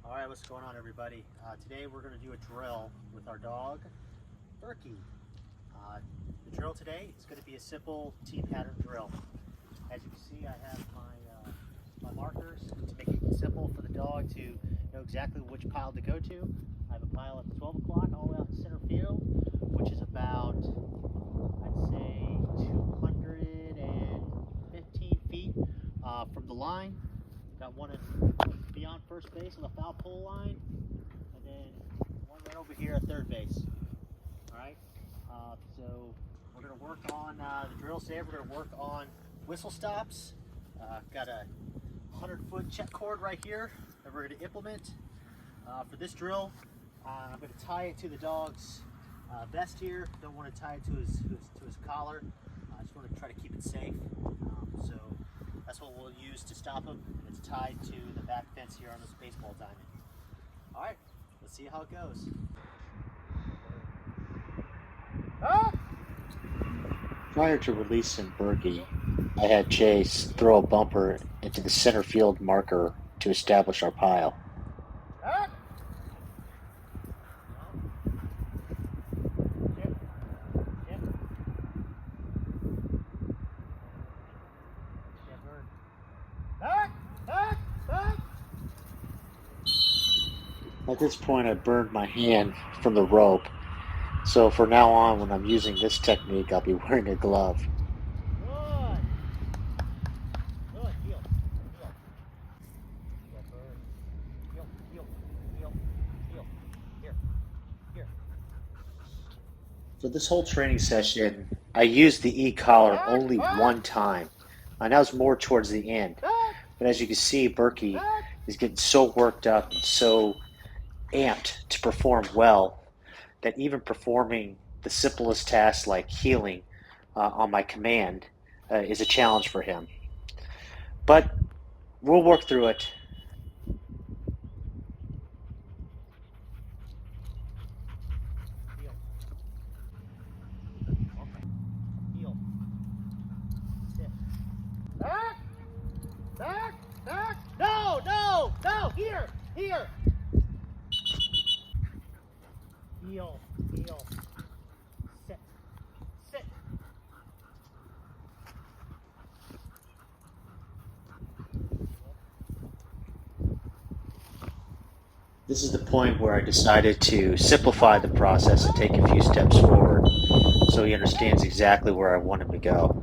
All right, what's going on, everybody? Today we're going to do a drill with our dog, Berkey. The drill today is going to be a simple T-pattern drill. As you can see, I have my markers to make it simple for the dog to know exactly which pile to go to. I have a pile at 12 o'clock all the way out in center field, which is about, I'd say, 215 feet from the line. Got one beyond first base on the foul pole line, and then one right over here at third base. All right, so we're going to work on the drills today. We're going to work on whistle stops. Got a 100-foot check cord right here that we're going to implement. For this drill, I'm going to tie it to the dog's vest here. Don't want to tie it to his collar. I just want to try to keep it safe. So that's what we'll use to stop him. And it's tied to the back fence here on this baseball diamond. All right, let's see how it goes. Prior to releasing Berkey, I had Chase throw a bumper into the center field marker to establish our pile. At this point, I burned my hand from the rope, so from now on, when I'm using this technique, I'll be wearing a glove. For this whole training session, I used the e-collar only one time, and that was more towards the end. But as you can see, Berkey is getting so worked up and so amped to perform well that even performing the simplest tasks like healing on my command is a challenge for him. But we'll work through it. Back! No! Here! Heel. Sit. This is the point where I decided to simplify the process and take a few steps forward so he understands exactly where I want him to go.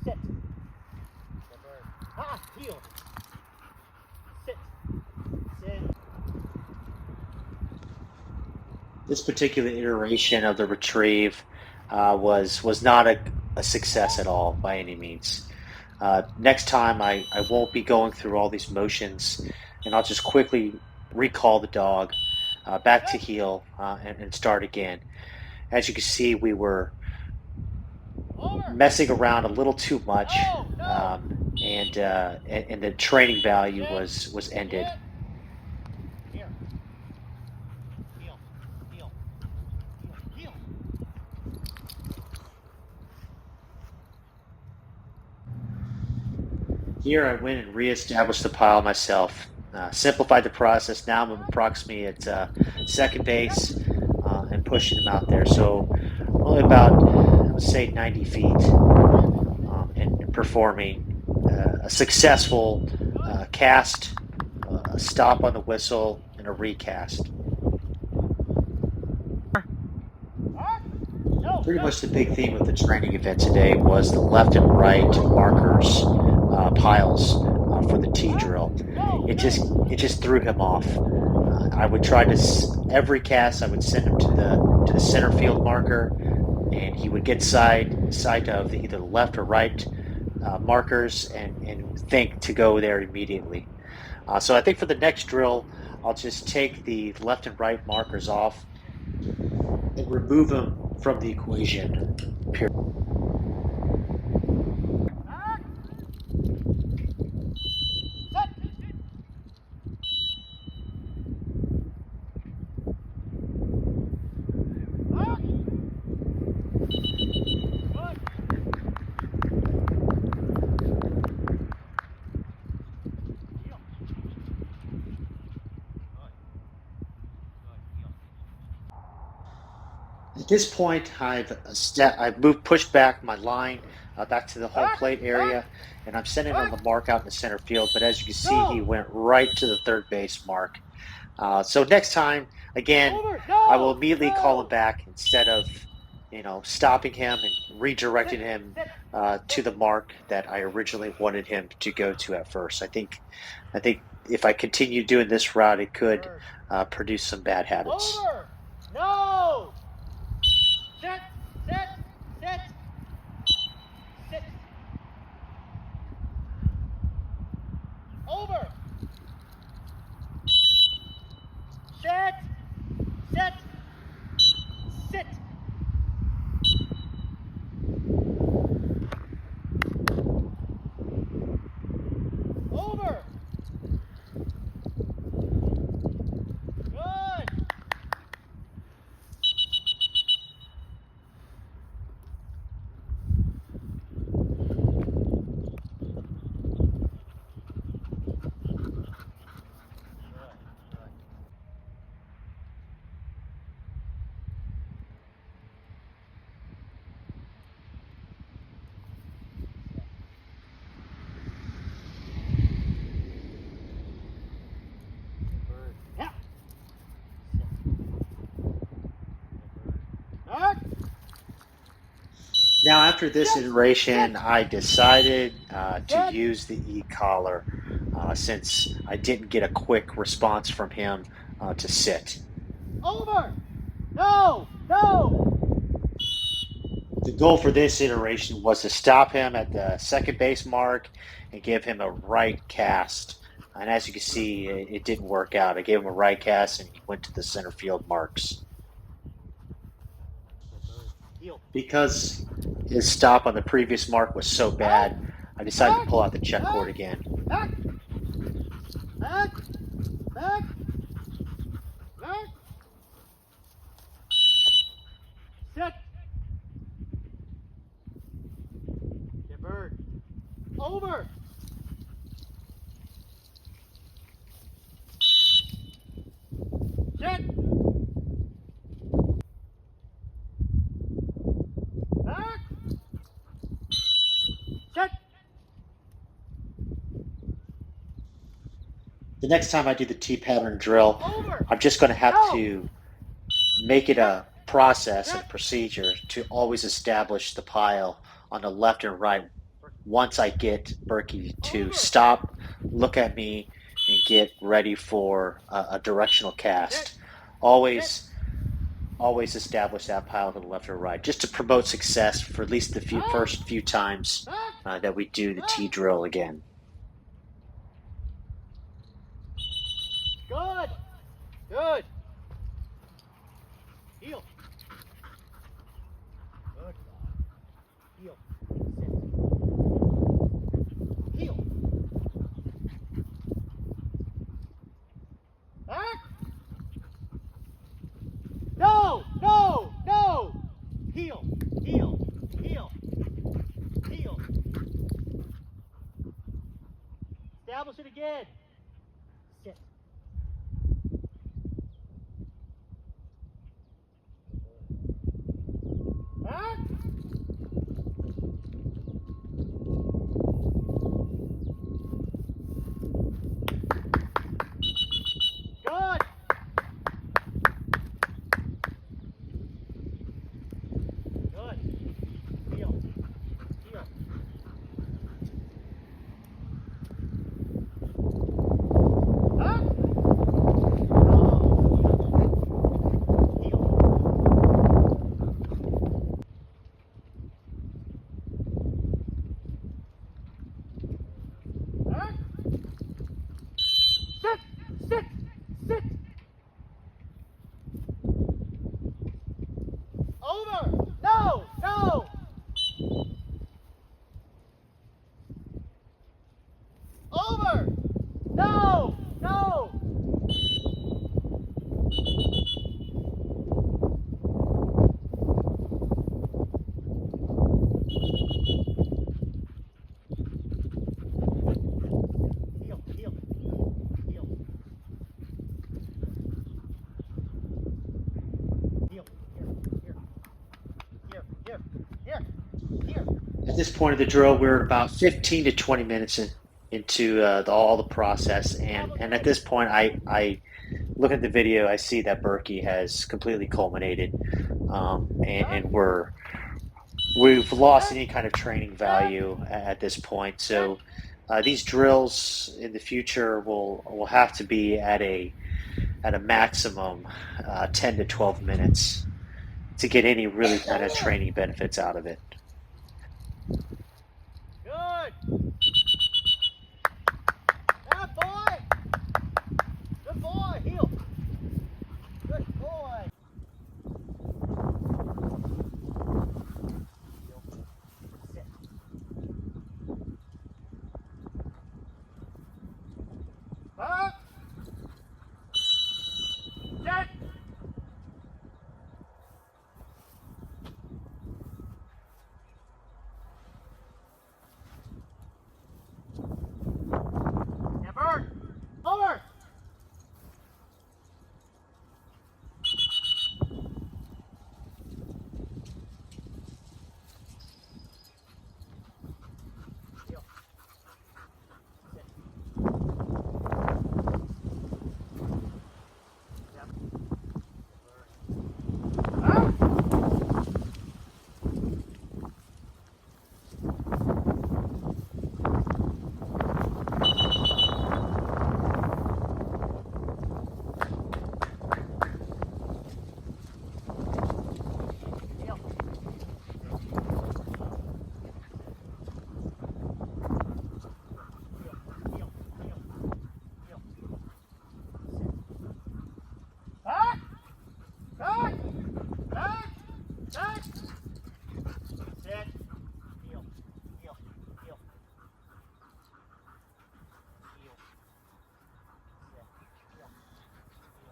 Sit. Heel. Sit. This particular iteration of the retrieve was not a success at all by any means. Next time I won't be going through all these motions, and I'll just quickly recall the dog back to heel and start again. As you can see, we were messing around a little too much, and the training value was ended. Here I went and re-established the pile myself, simplified the process. Now I'm approximately at second base and pushing him out there. So only about, let's say, 90 feet and performing a successful cast, a stop on the whistle, and a recast. Pretty much the big theme of the training event today was the left and right markers piles for the T drill. It just threw him off. I would try to every cast I would send him to the center field marker, and he would get sight of either the left or right markers and think to go there immediately. So I think for the next drill, I'll just take the left and right markers off and remove them from the equation. Period. At this point, I've pushed back my line back to the home plate area, and I'm sending on the mark out in the center field. But as you can see, he went right to the third base mark. So next time, again, I will immediately call him back instead of, stopping him and redirecting him to the mark that I originally wanted him to go to at first. I think if I continue doing this route, it could produce some bad habits. Over! No! Sit! Sit! Sit! Sit! Over! Sit! Sit! Sit! Over! Good! Yeah. Back. Now, after this iteration, I decided to use the e-collar since I didn't get a quick response from him to sit. Over! No! No! The goal for this iteration was to stop him at the second base mark and give him a right cast. And as you can see, it didn't work out. I gave him a right cast and he went to the center field marks. Because his stop on the previous mark was so bad, I decided to pull out the check cord again. Back! Back! Back! Back! Sit! Get bird. Over! Sit! Back! Sit! The next time I do the T-pattern drill, Over! I'm just going to have to make it a process and procedure to always establish the pile on the left and right once I get Berkey to stop, look at me, and get ready for a directional cast. Always establish that pile to the left or right, just to promote success for at least the first few times that we do the T drill again. Good! Good! Heel. Good. Heel. Sit. Heel. Back. No! No! No! Heel. Heel. Heel. Heel. Establish it again. Sit. Back. Good. Good. Heel. Heel. Over! No! No! Heel, heel, heel. Heel, here. At this point of the drill, we're about 15 to 20 minutes into all the process, and at this point, I look at the video, I see that Berkey has completely culminated, and we've lost any kind of training value at this point. So these drills in the future will have to be at a maximum 10 to 12 minutes to get any really kind of training benefits out of it. Good. That boy. Good boy. Heel. Good boy. Sit. Back. Sit. Never. Over. Heel. Sit. Yep. Back. Heel. Heel. Heel. Back. Back. Back. Back. Sit. Heel. Heel. Heel. Heel. Sit. Heel.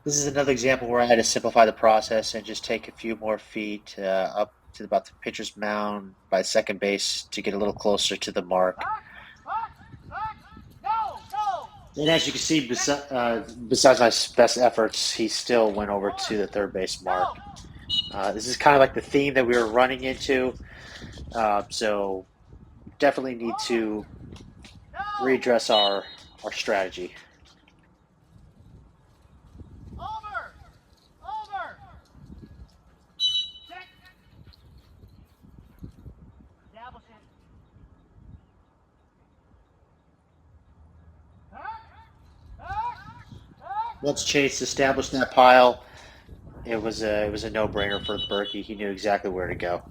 This is another example where I had to simplify the process and just take a few more feet up to about the pitcher's mound by second base to get a little closer to the mark. Back. Back. Back. No. No. And as you can see, besides my best efforts, he still went over to the third base mark. This is kind of like the theme that we were running into. So definitely need to No. readdress our strategy. Over. Over. Check. Establish it. Back. Back. Back. Once Chase established that pile, it was a no-brainer for Berkey. He knew exactly where to go.